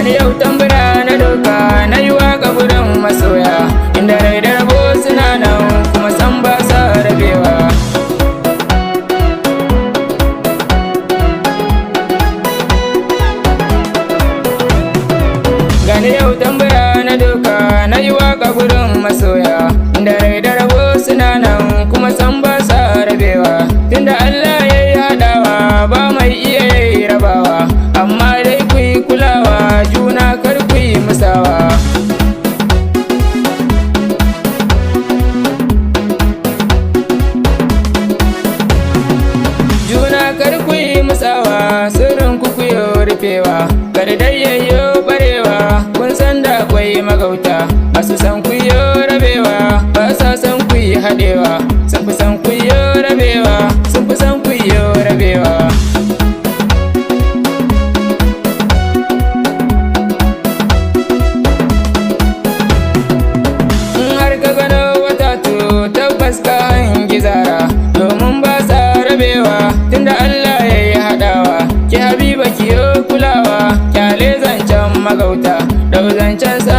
Gani yau tambura na doka na yi waka gurin masoya, inda rai da rabo suna nan kuma san ba sa rabewa. Gani yau tambura na doka na yi waka gurin masoya, inda rai da rabo suna nan kuma san ba sa rabewa. Tunda Allah ya yi haɗawa ba mai iya yi rabawa, amma dai ku yi kulawa juna kar ku yi musawa. Juna kar ku yi musawa, sirrin ku ku yi rufewa, kar dai yayyo barewa, kun san da akwai magauta masu san ku yi rabewa, ba sa san ku yi haɗewa, sun fi san ku yi rabewa, sun fi san ku yi rabewa. In har ka gano wata to tabbas ka hangi zara, domin ba sa rabewa tunda Allah ya yi haɗawa. Ki Habiba ki yo kulawa, kyale zancen magauta, dau zancen sa